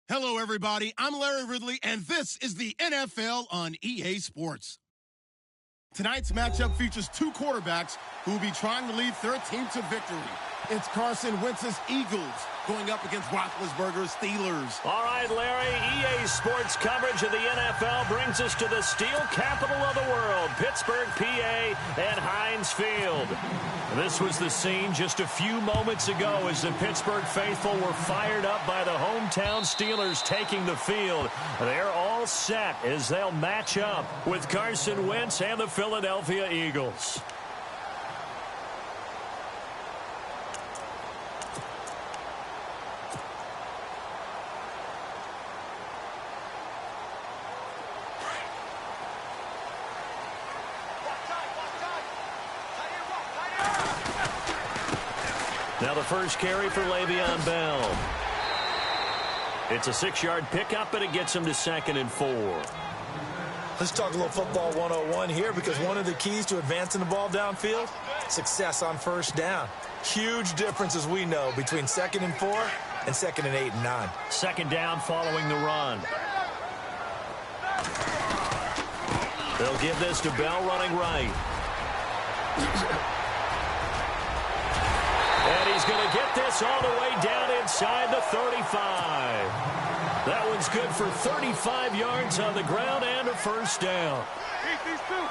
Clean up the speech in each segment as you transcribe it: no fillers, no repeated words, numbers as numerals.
Hello, everybody. I'm Larry Ridley, and this is the NFL on EA Sports. Tonight's matchup features two quarterbacks who will be trying to lead their team to victory. It's Carson Wentz's Eagles going up against Roethlisberger's Steelers. All right, Larry, EA Sports coverage of the NFL brings us to the steel capital of the world, Pittsburgh, PA, and Heinz Field. This was the scene just a few moments ago as the Pittsburgh faithful were fired up by the hometown Steelers taking the field. They're all set as they'll match up with Carson Wentz and the Philadelphia Eagles. Now the first carry for Le'Veon Bell. It's a 6-yard pickup, and it gets him to 2nd and 4. Let's talk a little football 101 here, because one of the keys to advancing the ball downfield, success on first down. Huge difference, as we know, between 2nd and 4 and 2nd and 8 and 9. Second down following the run. They'll give this to Bell running right. And he's going to get this all the way down inside the 35. That one's good for 35 yards on the ground and a first down.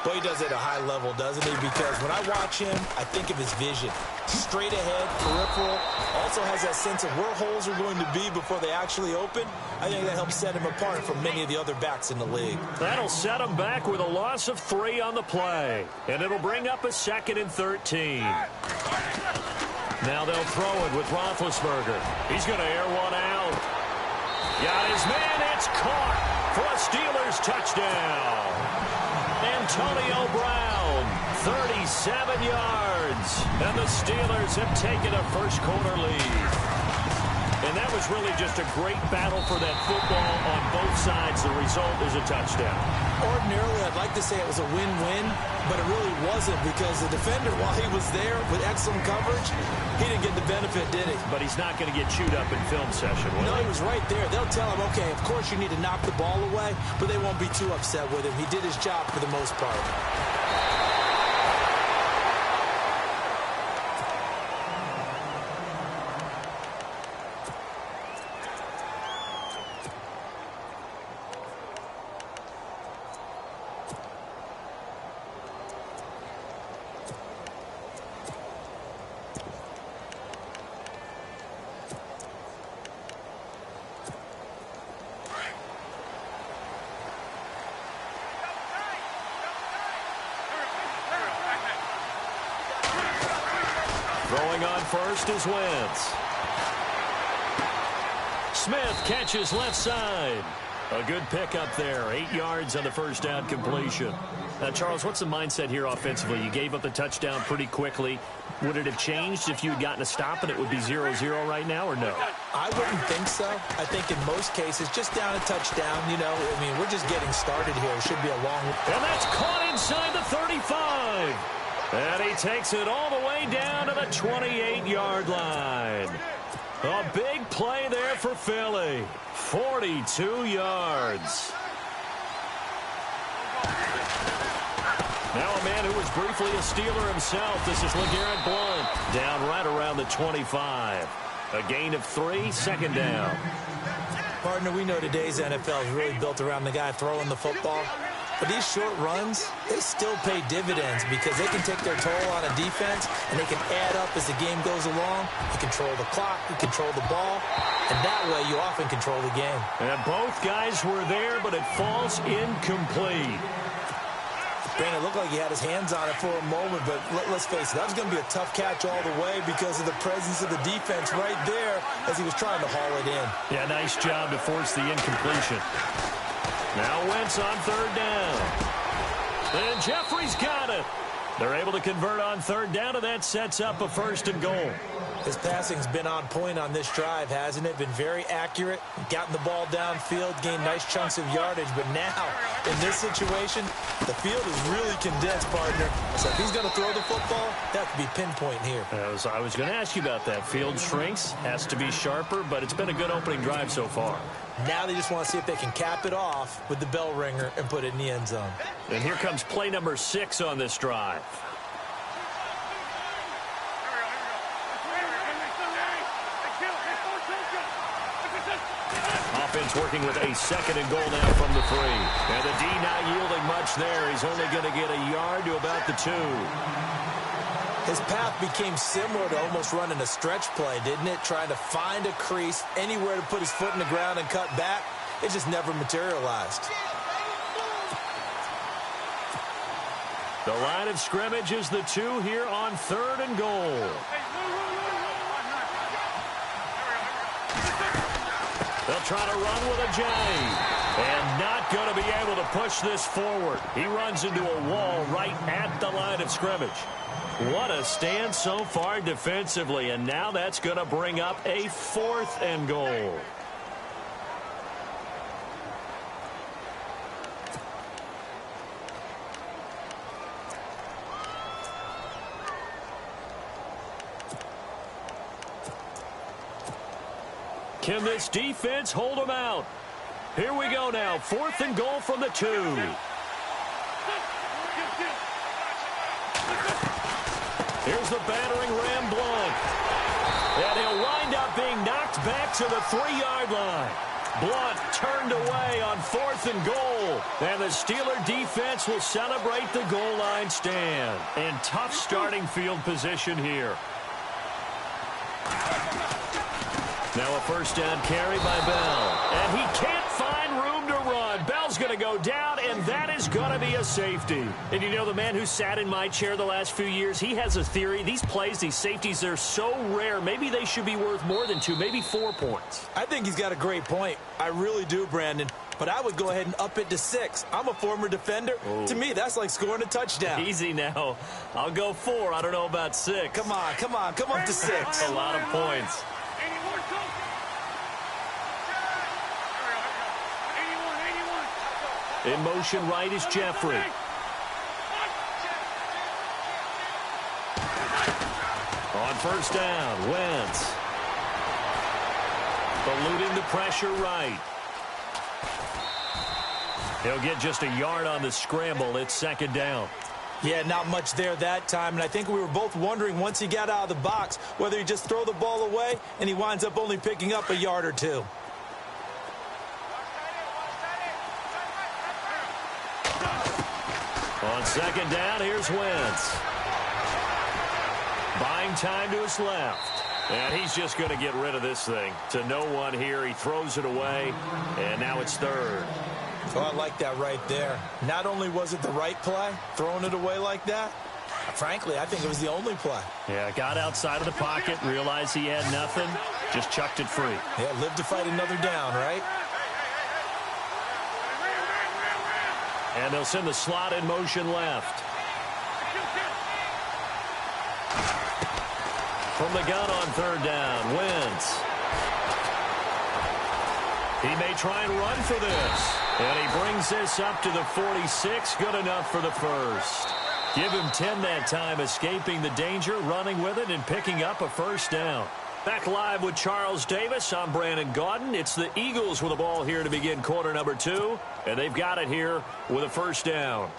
But he does it at a high level, doesn't he? Because when I watch him, I think of his vision. Straight ahead, peripheral. Also has that sense of where holes are going to be before they actually open. I think that helps set him apart from many of the other backs in the league. That'll set him back with a loss of 3 on the play. And it'll bring up a 2nd and 13. Now they'll throw it with Roethlisberger. He's going to air one out. Got his man. It's caught for a Steelers touchdown. Antonio Brown, 37 yards. And the Steelers have taken a first-quarter lead. And that was really just a great battle for that football on both sides. The result is a touchdown. Ordinarily, I'd like to say it was a win-win, but it really wasn't, because the defender, while he was there with excellent coverage, he didn't get the benefit, did he? But he's not going to get chewed up in film session, will No, he? he was right there. They'll tell him, okay, of course you need to knock the ball away, but they won't be too upset with him. He did his job for the most part. Throwing on first is Wentz. Smith catches left side. A good pickup there. 8 yards on the first down completion. Now, Charles, what's the mindset here offensively? You gave up the touchdown pretty quickly. Would it have changed if you had gotten a stop and it would be 0-0 right now, or no? I wouldn't think so. I think in most cases, just down a touchdown, you know, I mean, we're just getting started here. It should be a long... And that's caught inside the 35. And he takes it all the way down to the 28-yard line. A big play there for Philly. 42 yards. Now a man who was briefly a Steeler himself. This is LeGarrette Blount. Down right around the 25. A gain of 3, 2nd down. Partner, we know today's NFL is really built around the guy throwing the football. But these short runs, they still pay dividends, because they can take their toll on a defense, and they can add up as the game goes along. You control the clock, you control the ball, and that way you often control the game. And both guys were there, but it falls incomplete. Brandon, it looked like he had his hands on it for a moment, but let's face it, that was going to be a tough catch all the way because of the presence of the defense right there as he was trying to haul it in. Yeah, nice job to force the incompletion. Now Wentz on 3rd down. And Jeffrey's got it. They're able to convert on 3rd down, and that sets up a 1st and goal. His passing's been on point on this drive, hasn't it? Been very accurate, gotten the ball downfield, gained nice chunks of yardage. But now, in this situation, the field is really condensed, partner. So if he's going to throw the football, that could be pinpoint here. I was going to ask you about that. Field shrinks, has to be sharper, but it's been a good opening drive so far. Now they just want to see if they can cap it off with the bell ringer and put it in the end zone. And here comes play number 6 on this drive. Offense working with a 2nd and goal now from the 3. And the D not yielding much there. He's only going to get a yard to about the 2. His path became similar to almost running a stretch play, didn't it? Trying to find a crease, anywhere to put his foot in the ground and cut back. It just never materialized. The line of scrimmage is the 2 here on 3rd and goal. They'll try to run with a J. And not going to be able to push this forward. He runs into a wall right at the line of scrimmage. What a stand so far defensively. And now that's going to bring up a 4th and goal. Can this defense hold them out? Here we go now. 4th and goal from the 2. Here's the battering ram Blunt. And he'll wind up being knocked back to the 3-yard line. Blunt turned away on 4th and goal. And the Steeler defense will celebrate the goal line stand. And tough starting field position here. Now a 1st down carry by Bell. And he can't find room to run. Bell's going to go down, and that is going to be a safety. And you know, the man who sat in my chair the last few years, he has a theory. These plays, these safeties, they're so rare. Maybe they should be worth more than 2, maybe 4 points. I think he's got a great point. I really do, Brandon. But I would go ahead and up it to 6. I'm a former defender. Oh. To me, that's like scoring a touchdown. Easy now. I'll go 4. I don't know about 6. Come on, come on, come up to 6. A lot of points. In motion right is Jeffrey. On 1st down, Wentz. Eluding the pressure right. He'll get just a yard on the scramble. It's 2nd down. Yeah, not much there that time, and I think we were both wondering once he got out of the box whether he'd just throw the ball away, and he winds up only picking up a yard or 2. On 2nd down, here's Wentz. Buying time to his left. And he's just going to get rid of this thing. To no one here. He throws it away, and now it's 3rd. Oh, I like that right there. Not only was it the right play, throwing it away like that, frankly, I think it was the only play. Yeah, got outside of the pocket, realized he had nothing, just chucked it free. Yeah, live to fight another down, right? And they'll send the slot in motion left. From the gun on 3rd down, Wentz. He may try and run for this. And he brings this up to the 46. Good enough for the 1st. Give him 10 that time, escaping the danger, running with it, and picking up a 1st down. Back live with Charles Davis. I'm Brandon Gaudin. It's the Eagles with the ball here to begin quarter number 2. And they've got it here with a 1st down.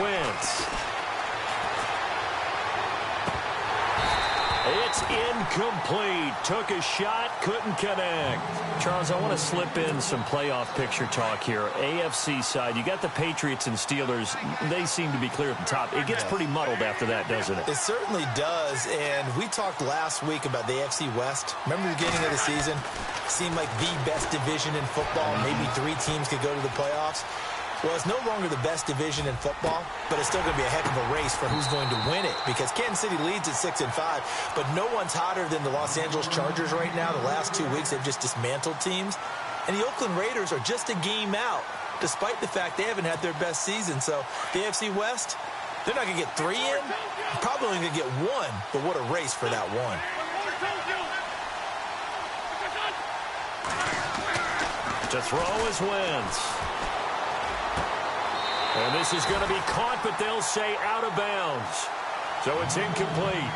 Wentz. It's incomplete. Took a shot, couldn't connect. Charles, I want to slip in some playoff picture talk here. AFC side, you got the Patriots and Steelers. They seem to be clear at the top. It gets pretty muddled after that, doesn't it? It certainly does, and we talked last week about the AFC West. Remember the beginning of the season? Seemed like the best division in football. Maybe 3 teams could go to the playoffs. Well, it's no longer the best division in football, but it's still going to be a heck of a race for who's going to win it, because Kansas City leads at 6-5, but no one's hotter than the Los Angeles Chargers right now. The last 2 weeks, they've just dismantled teams. And the Oakland Raiders are just a game out, despite the fact they haven't had their best season. So the AFC West, they're not going to get 3 in. Probably only going to get 1, but what a race for that 1. To throw is Wentz. And this is going to be caught, but they'll say out of bounds. So it's incomplete.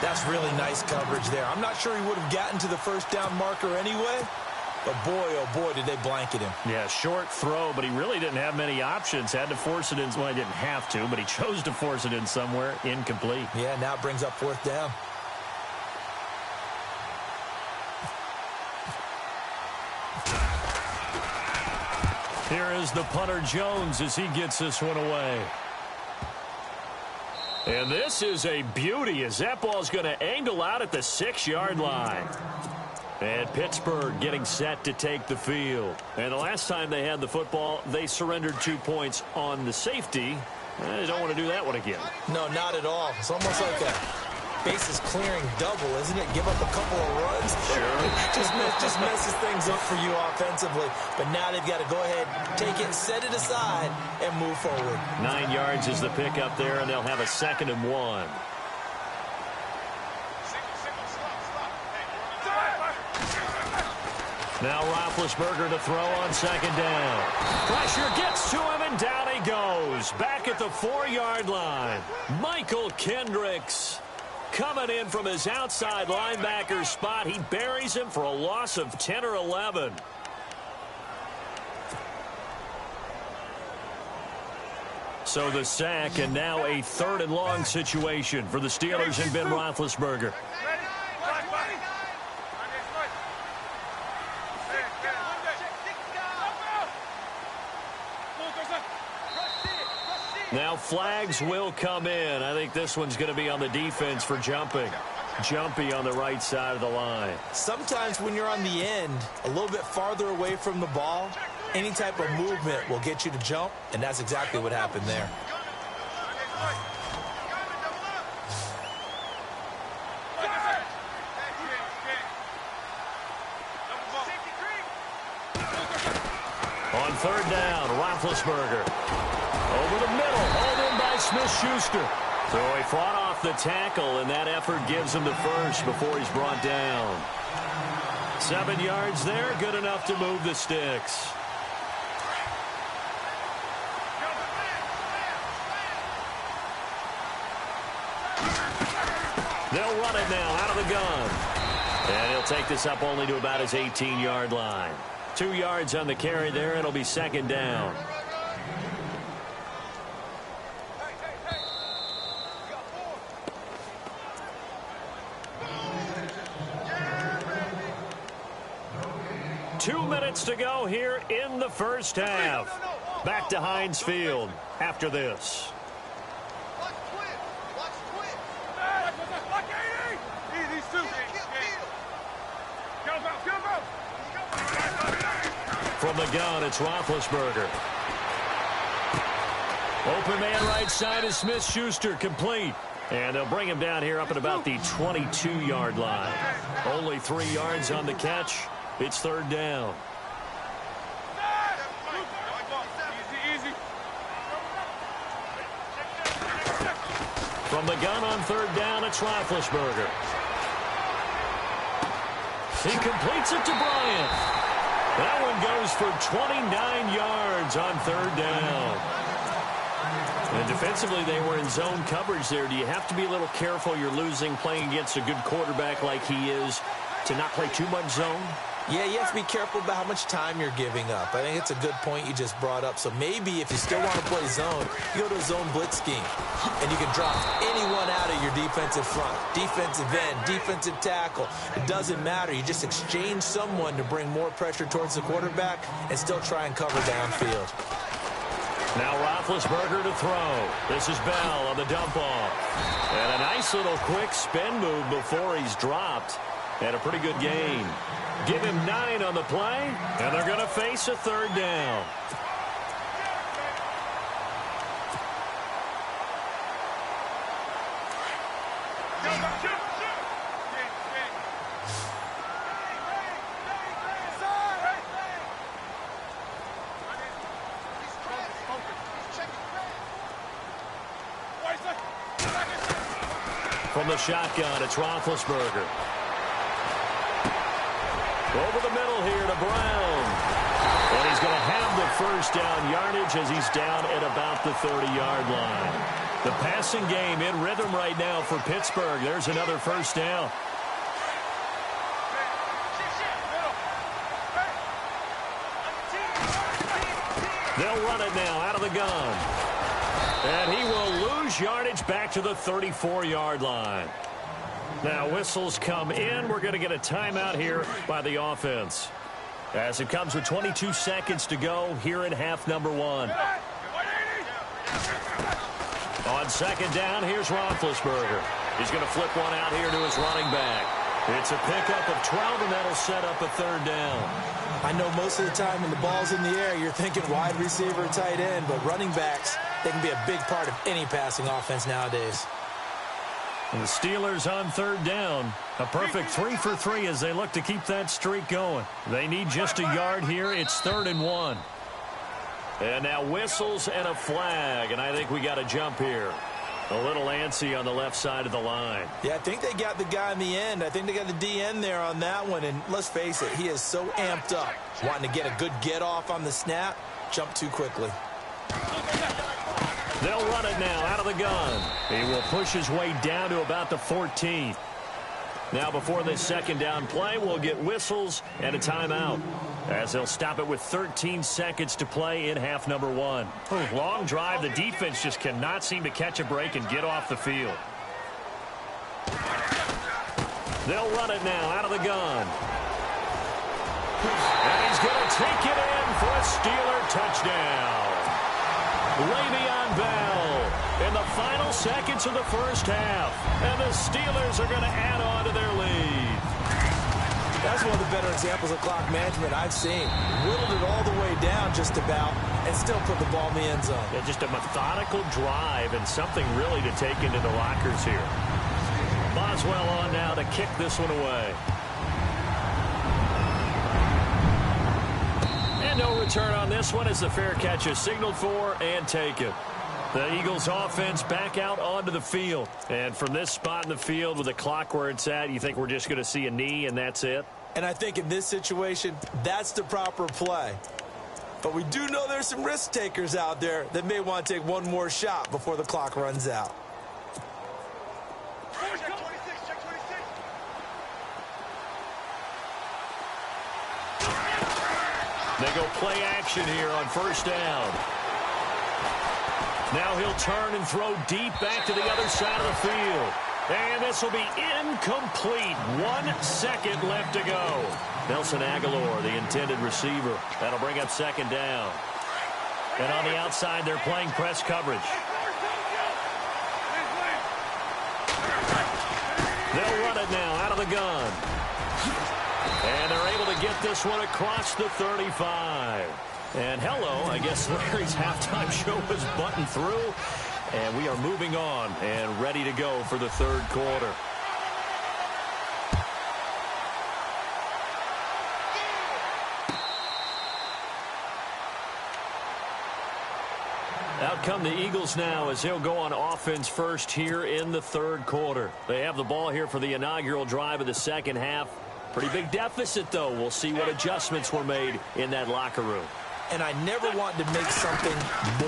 That's really nice coverage there. I'm not sure he would have gotten to the first down marker anyway, but boy, oh boy, did they blanket him. Yeah, short throw, but he really didn't have many options. Had to force it in. Well, he didn't have to, but he chose to force it in somewhere. Incomplete. Yeah, now it brings up 4th down. Here is the punter Jones as he gets this one away. And this is a beauty as that ball's going to angle out at the 6-yard line. And Pittsburgh getting set to take the field. And the last time they had the football, they surrendered 2 points on the safety. They don't want to do that one again. No, not at all. It's almost like a bases clearing double, isn't it? Give up a couple of runs. Sure. just messes things up for you offensively. But now they've got to go ahead, take it, set it aside, and move forward. 9 yards is the pickup there, and they'll have a 2nd and 1. Now Roethlisberger to throw on 2nd down. Pressure gets to him, and down he goes. Back at the 4-yard line. Michael Kendricks coming in from his outside linebacker spot. He buries him for a loss of 10 or 11. So the sack, and now a 3rd and long situation for the Steelers and Ben Roethlisberger. Now flags will come in. I think this one's going to be on the defense for jumping. Jumpy on the right side of the line. Sometimes when you're on the end, a little bit farther away from the ball, any type of movement will get you to jump, and that's exactly what happened there. On 3rd down, Roethlisberger. Over the middle, hauled in by Smith-Schuster. So he fought off the tackle, and that effort gives him the 1st before he's brought down. 7 yards there, good enough to move the sticks. They'll run it now out of the gun. And he'll take this up only to about his 18-yard line. 2 yards on the carry there. It'll be 2nd down. Two minutes to go here in the first half. Back to Heinz Field after this. From the gun, it's Roethlisberger. Open man right side is Smith-Schuster, complete. And they'll bring him down here up at about the 22-yard line. Only 3 yards on the catch. It's 3rd down. From the gun on 3rd down, it's Roethlisberger. He completes it to Bryant. That one goes for 29 yards on 3rd down. And defensively, they were in zone coverage there. Do you have to be a little careful? You're losing playing against a good quarterback like he is to not play too much zone? Yeah, you have to be careful about how much time you're giving up. I think it's a good point you just brought up. So maybe if you still want to play zone, you go to a zone blitz scheme. And you can drop anyone out of your defensive front. Defensive end, defensive tackle. It doesn't matter. You just exchange someone to bring more pressure towards the quarterback and still try and cover downfield. Now Roethlisberger to throw. This is Bell on the dump off. And a nice little quick spin move before he's dropped. And a pretty good gain. Give him 9 on the play, and they're going to face a 3rd down. From the shotgun, it's Roethlisberger. Over the middle here to Brown. And he's going to have the first down yardage as he's down at about the 30-yard line. The passing game in rhythm right now for Pittsburgh. There's another first down. They'll run it now out of the gun. And he will lose yardage back to the 34-yard line. Now whistles come in. We're going to get a timeout here by the offense, as it comes with 22 seconds to go here in half number one. On second down, here's Roethlisberger. He's going to flip one out here to his running back. It's a pickup of 12, and that'll set up a third down. I know most of the time when the ball's in the air, you're thinking wide receiver, tight end, but running backs, they can be a big part of any passing offense nowadays. And the Steelers on third down. A perfect 3 for 3 as they look to keep that streak going. They need just a yard here. It's 3rd and 1. And now whistles and a flag, and I think we got a jump here. A little antsy on the left side of the line. Yeah, I think they got the guy in the end. I think they got the DN there on that one. And let's face it, he is so amped up, wanting to get a good get-off on the snap, jump too quickly. They'll run it now out of the gun. He will push his way down to about the 14. Now before this second down play, we'll get whistles and a timeout, as they'll stop it with 13 seconds to play in half number one. Long drive. The defense just cannot seem to catch a break and get off the field. They'll run it now out of the gun. And he's going to take it in for a Steeler touchdown. Le'Veon Bell in the final seconds of the first half. And the Steelers are going to add on to their lead. That's one of the better examples of clock management I've seen. Whittled it all the way down just about and still put the ball in the end zone. Yeah, just a methodical drive and something really to take into the lockers here. Boswell on now to kick this one away. And no return on this one as the fair catch is signaled for and taken. The Eagles offense back out onto the field. And from this spot in the field with the clock where it's at, you think we're just going to see a knee and that's it? And I think in this situation, that's the proper play. But we do know there's some risk takers out there that may want to take one more shot before the clock runs out. They go play action here on first down. Now he'll turn and throw deep back to the other side of the field. And this will be incomplete. 1 second left to go. Nelson Aguilar, the intended receiver. That'll bring up second down. And on the outside, they're playing press coverage. They'll run it now out of the gun. And they're able to get this one across the 35. And hello, I guess Larry's halftime show is buttoned through. And we are moving on and ready to go for the third quarter. Out come the Eagles now as he'll go on offense first here in the third quarter. They have the ball here for the inaugural drive of the second half. Pretty big deficit, though. We'll see what adjustments were made in that locker room. And I never want to make something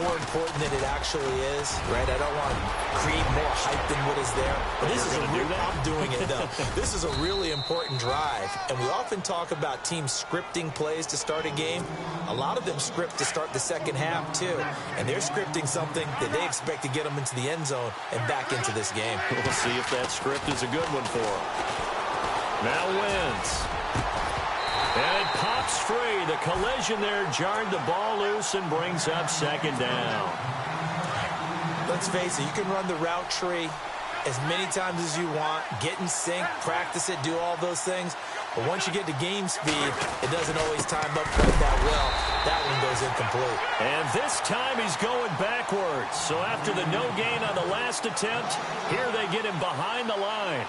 more important than it actually is, right? I don't want to create more hype than what is there. But this is I'm doing it, though. This is a really important drive. And we often talk about teams scripting plays to start a game. A lot of them script to start the second half, too. And they're scripting something that they expect to get them into the end zone and back into this game. We'll see if that script is a good one for them. Now Wentz. And it pops free. The collision there jarred the ball loose and brings up second down. Let's face it, you can run the route tree. as many times as you want, get in sync, practice it, do all those things. But once you get to game speed, it doesn't always time up quite that well. That one goes incomplete. And this time he's going backwards. So after the no gain on the last attempt, here they get him behind the line.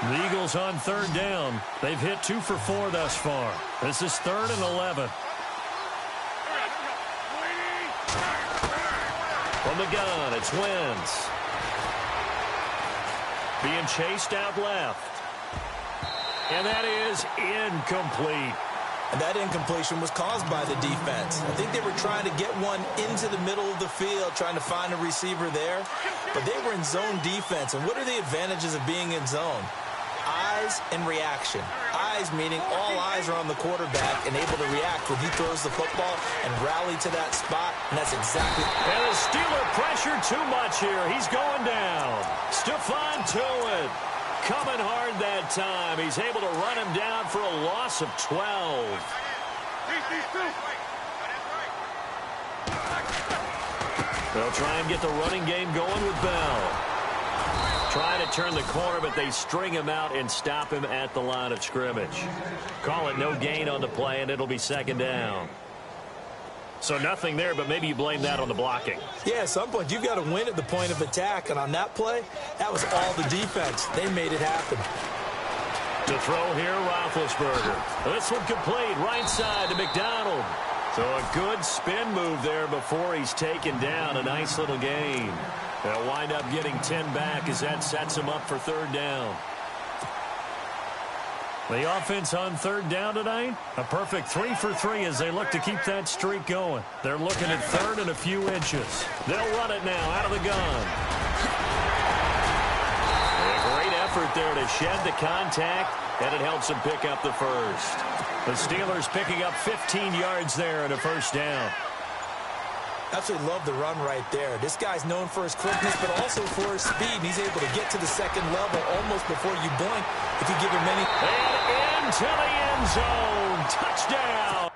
The Eagles on third down. They've hit 2 for 4 thus far. This is 3rd and 11. From the gun, it's Wentz. Being chased out left. And that is incomplete. And that incompletion was caused by the defense. I think they were trying to get one into the middle of the field, trying to find a receiver there. But they were in zone defense. And what are the advantages of being in zone? Eyes and reaction. Eyes meaning all eyes are on the quarterback and able to react when he throws the football and rally to that spot, and that's exactly... And the Steeler pressure too much here. He's going down. Stephon Tuitt coming hard that time. He's able to run him down for a loss of 12. They'll try and get the running game going with Bell. Trying to turn the corner, but they string him out and stop him at the line of scrimmage. Call it no gain on the play, and it'll be 2nd down. So nothing there, but maybe you blame that on the blocking. Yeah, at some point, you've got to win at the point of attack, and on that play, that was all the defense. They made it happen. To throw here, Roethlisberger. This one complete, right side to McDonald. So a good spin move there before he's taken down. A nice little gain. They'll wind up getting 10 back as that sets him up for 3rd down. The offense on 3rd down tonight, a perfect 3 for 3 as they look to keep that streak going. They're looking at 3rd and a few inches. They'll run it now out of the gun. A great effort there to shed the contact, and it helps him pick up the first. The Steelers picking up 15 yards there and a 1st down. Absolutely love the run right there. This guy's known for his quickness, but also for his speed. He's able to get to the 2nd level almost before you blink if you give him any. And into the end zone. Touchdown.